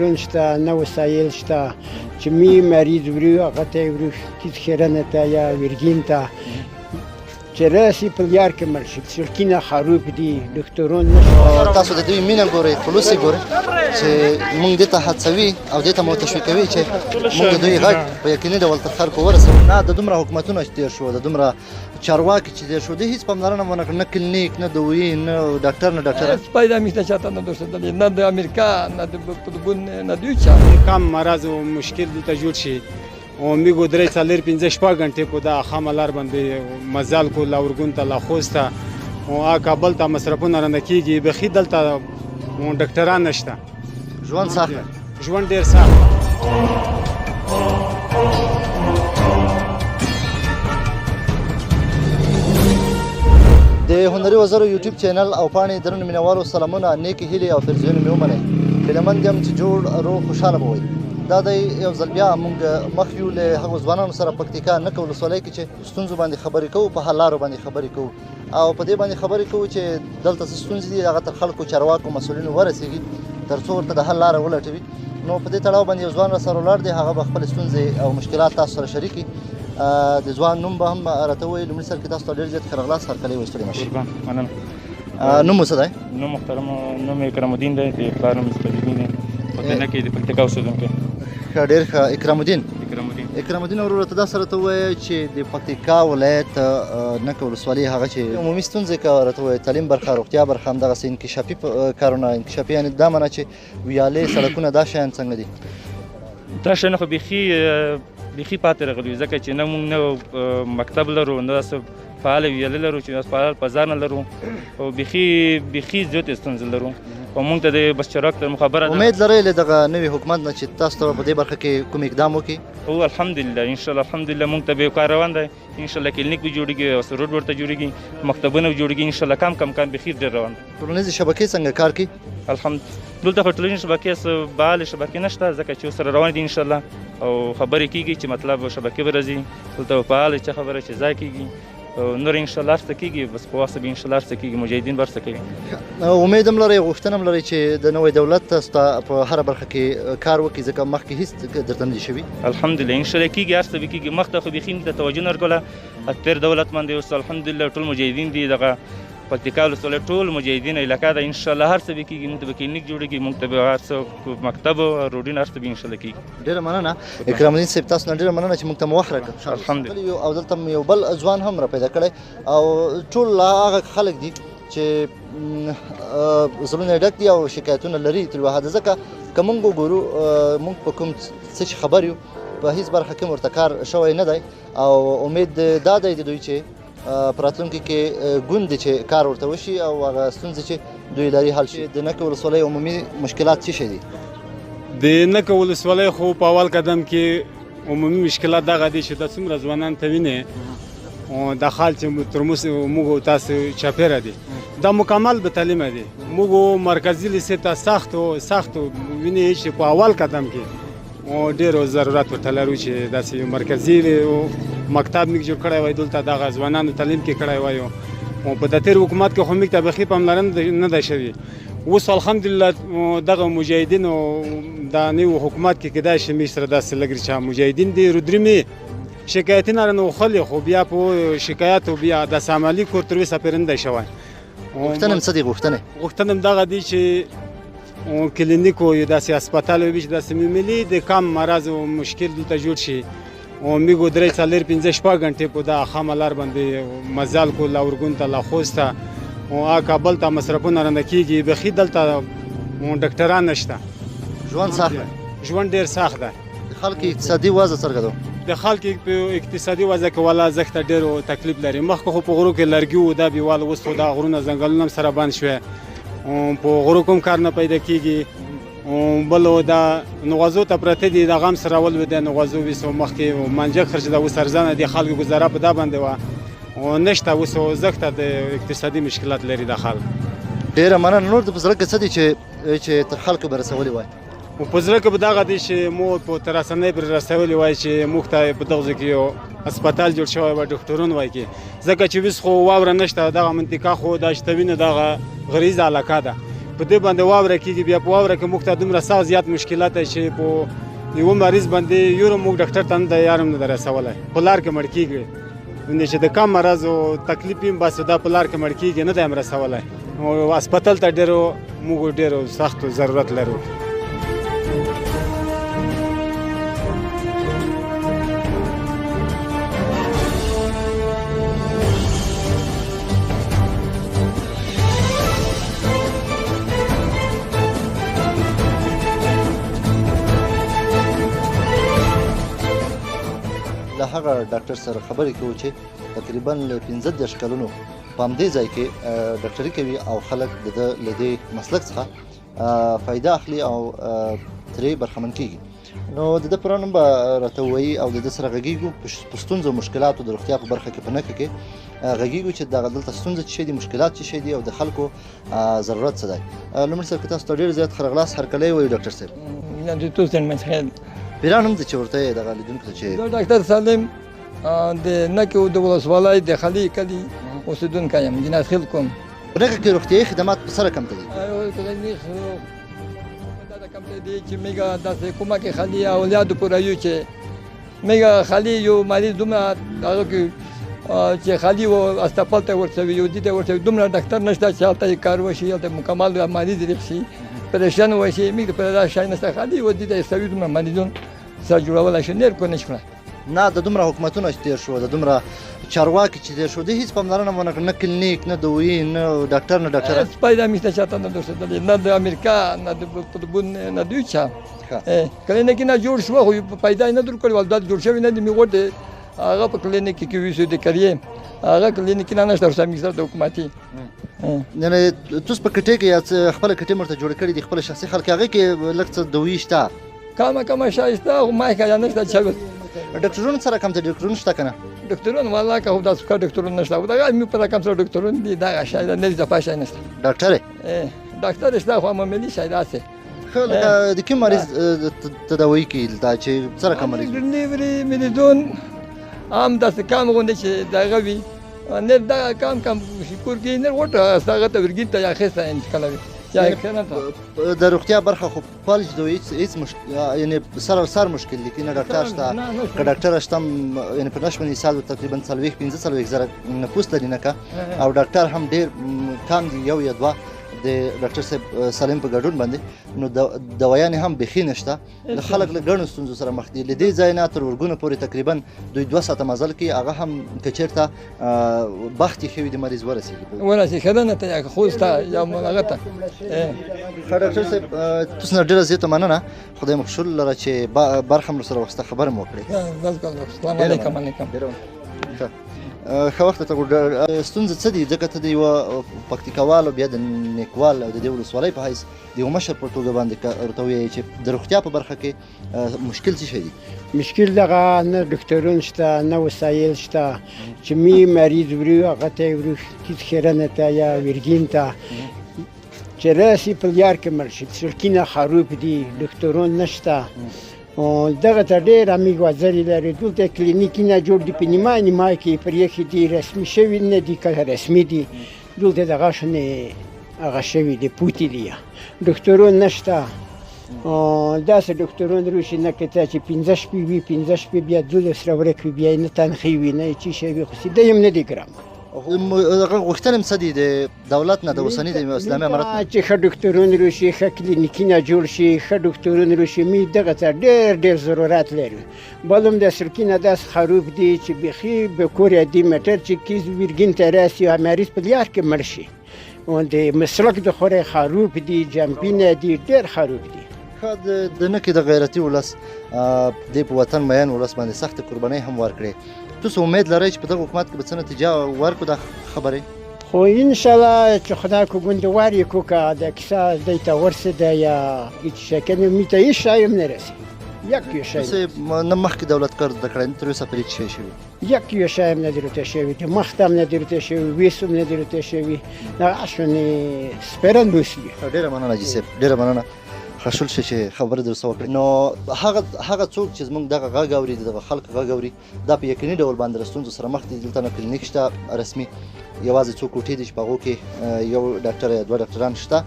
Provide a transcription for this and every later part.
دکتران شته نه وسایل شته چې می مریض وړي هغه ته یې وړي هېڅ خیرنه ته یا ورګین ته چې راسي په یار کې مړ شي سړکونه خراب دي دکتران نشته. تاسو د دوی مینه ګورئ خلوص یې ګورئ چې موږ دې ته هڅوي او دې ته مو تشویقوي چې موږ د دوی غږ په یقیني ډول تر خلکو ورسوو. نه د دومره حکومتونه چې تېر شو د دومره چارواکي چې تېر شو دوی هېڅ پاملرنه ونه کړه، نه کلینیک نه دوی نه ډاکټر نه ډاکټران. پیدا میشه چاته نه درسیدلی نه د امریکا نه د بون نه دوی چا کم مرض و مشکل دلته جوړ شي او میگو درې څلور پنځه شپږ غنټې کو دا خامه لار باندې مزال کو لاورګون ته لا خوسته او کابل ته مصرفونه رانه کیږي بخي دلته ډاکټران نشته. ژوند سخت ژوند ډېر سخت. د هنري وزرو یوټیوب چینل او پاڼې درنو مینوالو سلامونه، نیکې هیلې او فرضیونه مې ومنئ. هیلهمند یم چې جوړ روغ خوشحاله به وئ. دا دی یو ځل بیا موږ مخ یو له هغو ځوانانو سره پکتیکا نکه ولسوالۍ کې چې ستونزو باندې خبرې کوو، په حل لارو باندې خبرې کوو او په دې باندې خبرې کوو چې دلته څه ستونزې دي هغه تر خلکو چارواکو مسؤلینو ورسېږي تر څو ورته د حل لاره ولټوي. نو په دې تړاو باندې یو ځوان راسره ولاړ دی، هغه به خپلې ستونزې او مشکلات تاسو سره شریکي. د ځوان نوم به هم راته ووایي. لومړي سر کې تاسو ته ډېر زیات ښه راغلاست، هرکلی وایي، ستړي مه شئ. مننه. نوم مو څه دی؟ نوم محترم نوم اکرام الدین دی، د پلار نوم مصطفی دی، په دننه کې د پکتیکا اوسېدونکی. ښه ډېر ښه. اکرام الدین اکرام الدین وروره ته دا سره ته ووایه چې د پکتیکا ولایت نکه ولسوالۍ هغه چې عمومي ستونزې که راته ووایه تعلیم برخه روغتیا برخه همدغسې انکشافي کارونه انکشافي یعنې دا معنی چې ویالې سړکونه دا شیان څنګه دي؟ دا شیان خو بیخي پاتې راغلي ځکه چې نه موږ نه مکتب لرو نه داسې فعاله ویالې لرو چې فعال فضا نه لرو او بیخي زیاتې ستونزې لرو او موږ ته د بس چراغ ته خبره ده. امید لرئ له دغه نوي حکومت نه چې تاسو ته په دې برخه کې کوم اقدام وکړي؟ او الحمدلله انشاءالله الحمدلله موږ ته به کار روان دی. انشاءالله کلینیک به جوړېږي او روډ ورته جوړېږي، مکتبونه به جوړېږي انشاءالله. کم بخیر ډېر روان دی. ټولنیزې شبکې څنګه کار کوي؟ دلته خو ټولنیزې شبکې فعالې شبکې نشته ځکه چې ورسره روانې دي انشاءالله او خبرې کېږي چې مطلب شبکې به راځي دلته فعاله چې خبره چې ځای کېږي نور انشاءالله هر څه کېږي. بس په وخت به انشاءالله هر څه کېږي، مجاهدین به هر څه کوي. امید هم لرئ غوښتنه هم لرئ چې د نوی دولت تاسو ته په هره برخه کې کار وکړي ځکه مخکې هېڅ درته نه دي شوي؟ الحمدلله انشاءالله کېږي، هر څه به کېږي. مخته خو بیخي موږ ته توجه نه ورکوله تېر دولت باندې اوس الحمدلله ټول مجاهدین دي. دغه پکتیکا ولسوالۍ ټول مجاهدین علاقه ده انشاءالله هر څه به کېږي. موږ ته به کلینیک جوړېږي، موږ ته به هر څه مکتب روډونه هر څه به انشاءالله کېږي. ډېره مننه اکرام الدین صاحب، تاسو نه ډېره مننه چې موږ ته مو وخت راکړ. الحمدلله. او دلته یو بل ځوان هم را پیدا کړی او ټول هغه خلک دي چې زړونه یې ډک دي او شکایتونه لري تر یوه حده. ځکه که موږ وګورو موږ په کوم څه چې خبر یو په هېڅ برخه کې ورته کار شوی نه دی او امید دا دی د دوی چې په راتلونکي کې ګوند دی چې کار ورته وشي او هغه ستونزې چې دوی لري حل شي. د نکه ولسوالۍ عمومي مشکلات څه شي دي؟ د نکه ولسوالۍ خو په اول قدم کې عمومي مشکلات دغه دي چې دا څومره ځوانان ته وینې دا حال چې تر موږ تاسو چاپېره دي دا مکمل به تعلیمه دي. موږ مرکزي لیسې ته سخت وینې چې په اول قدم کې ډېر ضرورت ورته لرو چې داسې مرکزي مکتب موږ جوړ کړی وای دلته دغه ځوانانو تعلیم کې کړی وای او په د تېر حکومت کې خو موږ ته بیخي پاملرنه نه ده شوې. اوس الحمدلله دغه مجاهدینو دا نوي حکومت کې کیدای شي موږ سره داسې لږ چې مجاهدین دي رودرمې شکایتونه رانه وخلي خو بیا په شکایاتو بیا داسې عملي کور تر اوسه پورې نه دی شوی. غوښتنه م څه دي؟ غوښتنه م دغه دی چې کلینیک او داسې هسپتال وي چې داسې ملي د کم مرض او مشکل دلته جوړ شي او میگو درې څلور پنځه شپږ غنټې په دا خامه لار باندې مزال کو لاورګون ته لا خوسته او کابل ته مصرفونه رانه کېږي بخي دلته ډاکټران نشته. ژوند سخت ژوند ډېر سخت دی. د خلکو اقتصادي وضع څرګه ده؟ د خلکو په اقتصادي وضع کې والا زښته ډېر تکلیف لري. مخکې خو په غرو کې لرګي و دا بېواله اوس خو دا غرونه ځنګلونه هم سره بند شوی په غرو کوم کار نه پیدا کېږي. بل دا نغوزو ته پرته دي دغه هم سره ولوېده نغوزو ویسو مخکې منجک خرچ ده اوس ارزانه دي خلکو ګزاره په دا باندې وه او نشته اوس زښته د اقتصادي مشکلات لري دا خلک. ډېره مننه. نور د په زړه کې څه دي چې تر خلکو به رسولي وای؟ په زړه کې به دغه دی چې مو په تر رسنۍ پرې رسولي وای چې موږ ته په دغه ځای کې یو هسپتال جوړ شوی وای ډاکټرون وای کې ځکه چې اوس خو واوره نشته. دغه منطقه خو دا شته وینه دغه غریزه علاقه ده په دې باندې واوره کېږي بیا په واوره کې موږ ته دومره سخت زیات مشکلات دی چې په یوه مریض باندې یو موږ ډاکټر ته نه تیار هم نه دی رسولی په لار کې مړ کېږي چې د کم مرض او تکلیف هم بس دا په لار کې مړ کېږي نه دی هم رسولی او هسپتال ته موږ ډېرو سختو ضرورت لرو له هغه ډاکټر سره خبرې کوو چې تقریبا له 15 کلونو په همدې ځای کې ډاکټري کوي او خلک د ده له دې مسلک څخه فایده اخلي او ترې برخمن کېږي نو د ده پوره نوم به راته ووایي او د ده سره غږېږو په ستونزو مشکلاتو د روغتیا په برخه کې په نښه کې غږېږو چې دغه دلته ستونزه څه شی دي مشکلات څه شی دي او د خلکو ضرورت څه دی لومړي صاحب که تاسو ته ډېر زیات ښه راغلاست هرکلی وایو ډاکټر صاحب پیران هم د چې ورته یې دغه لیدونکو ته چې ډاکټر سالم د نکې د ولسوالۍ د خلي کلي اوسېدونکی یم جناز خیل کوم په نښه کې روغتیایي خدمات په سره کمته دي کمته دي چې میګه داسې کومکې خلي اولادو پوره یو چې میګه خلي یو مریض دومره هغه کې چې خالي و هسپتال ته ورسوي یو دې ته ورسوي دومره ډاکټر نشته چې هلته یې کار وشي هلته مکمل مریض ریښ شي پریشان وشي میګ په دا شای نشته خالي و دې ته سوي دومره مریضون سره جوړولای شي نیر کو نشي نه د دومره حکومتونه چې تېر شو د دومره چارواکي چې تېر شو د هېڅ پاملرنه ونه کړه نه کلینیک نه دوی نه ډاکټر نه ډاکټر پیدا میشته چاته نه درسېدلې نه د امریکا نه د قطبون نه دوی چا کلینیک نه جوړ شو خو پیدا نه در کړی ولدت جوړ شوی نه دی میغور دی هغه په کلینیک کې ویسو د کریې هغه کلینیک نه نشته سمې سره د حکومتي نه تاسو په کټې کې خپل کټې مرته جوړ کړی د خپل شخصي خلک هغه کې لږ څه دوی شته کما شایسته خو ما کې یا نشته چې ډاکټرونو سره کم ته ډاکټرونو شته کنه ډاکټرونه والله که دا څه ډاکټرونه نشته دا مې په رقم سره ډاکټرونه دي دا شاید نه دي ځپا شای نشته ډاکټر ډاکټر شته خو معمولی شاید اسه خو د کوم مریض تداوی کې دا چې سره کوم مریض ډلیوري مریضون عام داسې کام غونډه چې دا غوي نه دا کام شکر کې نه وټه هغه ته ورګین ته یا خسته انتقال د روغتیا برخه خو فالج دوی هیڅ یعنی سر مشکل دي کنه ډاکټر شته که ډاکټر شته یعنی په نشمن حساب تقریبا 40-45 زره نفوس لري نه او ډاکټر هم ډیر کم دي یو یا دوه د ډاکټر صاحب سالم په ګډون باندې نو دوايان هم بخي نشته د خلک له ګڼو ستونزو سره مخ دي ل دې ځای نه تر ورګونو پورې تقریبا دوی 2 ساعته مزل کې هغه هم کچیرته بختي خوي د مریض ورسېږي خدانه ته خوسته یا ملغته ډاکټر صاحب تاسو ډیره زیاته مننه خدای مخشول لره چې برخه مر سره وسته خبر مو کړې السلام علیکم ښه وخت ته ستونزه څه دي ځکه ته د یوه پکتیکاوال او بیا د نیکوال او د دې ولسوالۍ په حیث د یو مشر په توګه باندې ورته ووایي چې د روغتیا په برخه کې مشکل څه شی دي مشکل دغه نه ډاکټرون شته نه وسایل شته چې می مریض وری هغه ته وری هیڅ خیرنه ته یا ورګین ته چې راسي په یار کې مرشي سړکونه خراب دي ډاکټرون نشته دغه ته ډېر امیګ وزري لري دلته کلینیک نه جوړ دي په نیمه کې پرېښي دي رسمي شوي نه دي که رسمي دي دلته دغه شنې هغه شوي دي پوتې دي ډاکټرون نشته داسې ډاکټرون روشي نه که ته چې 15 شپې وي 15 شپې بیا 12 ورځې وي بیا یې نه تنخیح وي نه یې څه شی وي خو سیده هم نه دي ګرام هغه غوښتنې څه دي د دولت نه د اوسني د اسلامي امارت نه چې ښه ډاکټرون روشي ښه کلینیکونه جوړ شي ښه ډاکټرون روشي می دغه ته ډېر ضرورت لري بل هم د سړکونه داسې خراب دي چې بیخي به کور دي موټر چې کیز ویرګین ته راسي مریض په لار کې مړ شي د مسلک د خورې خراب دي جمپینه دي ډېر خراب دي د نکې د غیرتي ولس د په وطن مین ولس باندې سخت قربانۍ هم ورکړي تاسو امید لرئ چې په دغه حکومت کې به څه نتیجه ورکړو دا خبرې خو انشاءالله چې خدای کو ګوندوار یې کو که د کیسه دی ته ورسېده یا هېڅ شی کنه می ته هېڅ شی هم نه رسي یک یو شی نه مخکې دولت کار زده کړی نه تر اوسه پرې څه شی شوي یک یو شی هم نه دی راته شوي د مخ ته هم نه دی راته شوي ویس هم نه دی راته شوي دغه شونې سپرن بوسي ډېره مننه جي صاحب ډېره مننه خشول شي چې خبره در سره وکړي نو هغه څوک چې زموږ دغه غږ اوري دغه خلک غږ اوري دا په یقیني ډول باندې د ستونزو سره مخ دي دلته نه کلینیک شته رسمي یوازې څو کوټې دي چې په هغو کې یو ډاکټر یا دوه ډاکټران شته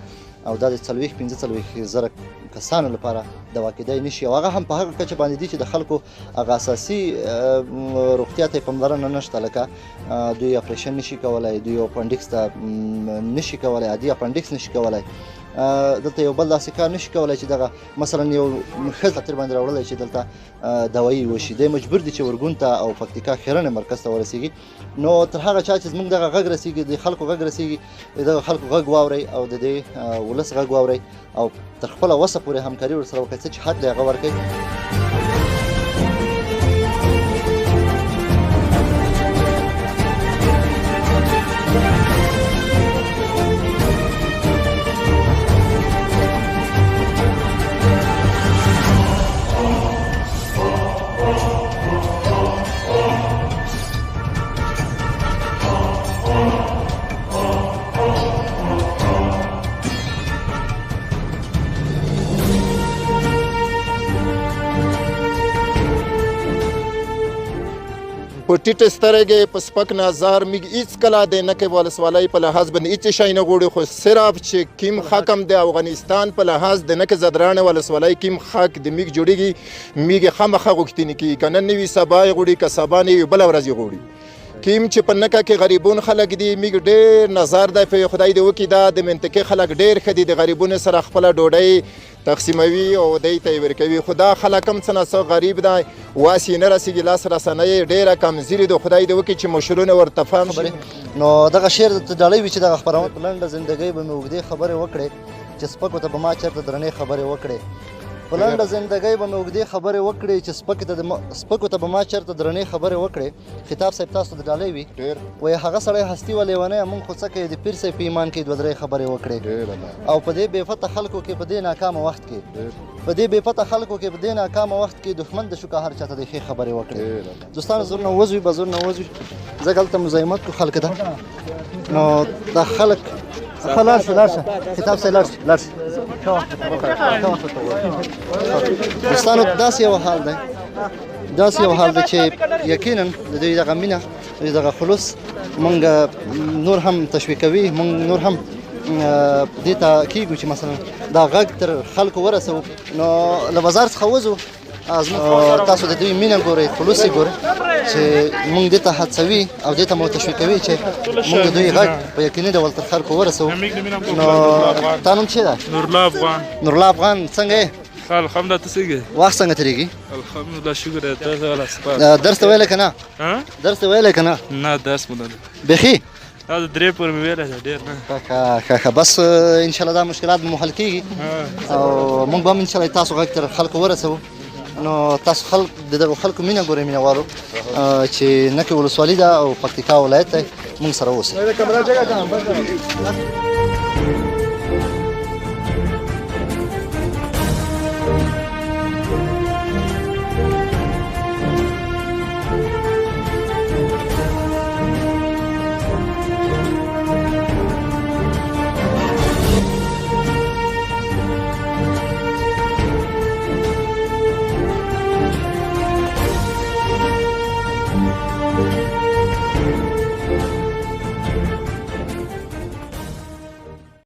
او دا د 40-45 زره کسانو لپاره دوا کېدای نشي او هغه هم په هغه کچه باندې دي چې د خلکو هغه اساسي روغتیا ته پاملرنه نشته لکه دوی اپریشن نشي کولی دوی اپنډکس ته نشي کولی عادي اپنډکس نشي کولی دلته یو بل داسې کار نشي کولی چې دغه مثلا یو ښځه خطر باندې راوړلی چې دلته دوایي وشي دی مجبور دي چې ورګون ته او پکتیکا ښېرنې مرکز ته ورسیږي نو تر هغه چا چې زموږ دغه غږ رسیږي د خلکو غږ رسیږي دغه خلکو غږ واورئ او د دې ولس غږ واورئ او تر خپله وسه پورې همکاري ورسره وکړئ څه چې حد دی هغه ورکړئ. په ټیټه سترګې په سپک نظر میږ هیڅ کله د نکې ولسوالۍ په لحاظ باندې هیڅ شی نه غواړي خو صرف چې کیم حکم د افغانستان په لحاظ د نکې زدرانې ولسوالۍ کیم حق د میږ جوړیږي میږ خامخا غوښتنې کیږي که نن نه وي سبا یې غواړي که سبا نه وي بله ورځ یې غواړي کیم چې په نکه کې غریبون خلک دي میږ ډېر نظر دی په خدای دې وکړي دا د منطقې خلک ډېر ښه دي د غریبونو سره خپله ډوډۍ تقسیموي او دی ته یې ورکوي خو دا خلک هم څه نه څه غریب دی واس یې نه رسېږي لاس رسنۍ یې ډېره کمزوري ده خدای دې وکړي چې مشرونه ورته فهم شي. نو دغه شعر درته ډالۍ وي چې دغه خپرونه په لنډه زندګۍ به مې اوږدې خبرې وکړې چې سپکو ته به ما چېرته درنې خبرې وکړې په لنډه زندګۍ به مې اوږدې خبرې وکړې چې سپکو ته به ما چېرته درنې خبرې وکړې خطاب صاحب تاسو ته ډالۍ وي وایي هغه سړی هستي و لیونی مونږ خو څه کوي د پیر صاحب په ایمان کې دوه درې خبرې وکړې او په دې بېفته خلکو کې په دې ناکامه وخت کې په دې بېپته خلکو کې په دې ناکامه وخت کې دښمن د شو که هر چاته د ښې خبرې وکړې دوستانو زور نه وزوي به زور نه وزوي ځکه هلته مزاحمت کو خلکو ته نو دا خلک لاړ شه خطاب صاحب لاړ شه دوستانو داسې یو حال دی چې یقینا د دوی دغه مینه د دوی دغه خلوص موږ نور هم تشویقوي موږ نور هم دې ته کېږو چې مثلا دا غږ تر خلکو ورسوو نو له بازار څخه وځو تاسو د دوی مینه ګورئ خلوص یې ګورئ چې موږ دې ته هڅوي او دې ته مو تشویقوي چې موږ د دوی غږ په یقیني ډول تر خلکو ورسوو نو تا نوم څه ده؟ نورالله افغان څنګه یې؟ الحمدلله ته څنګه یې؟ وخت څنګه تېرېږي؟ الحمدلله شکر دی تاسو والا سپار درس ته ویلی که نه؟ درس ته ویلی که نه؟ نه درس مو نه دی بیخي؟ دا د 3 پورې مې ویلی دی ډېر نه ښه بس انشاءالله دا مشکلات به مو حل کېږي او موږ به هم انشاءالله تاسو غږ تر خلکو ورسوو نو تاسو خلک د دغو خلکو مینه ګورئ مینه والو چې نکې ولسوالي ده او پکتیکا ولایت دی موږ سره اوسئ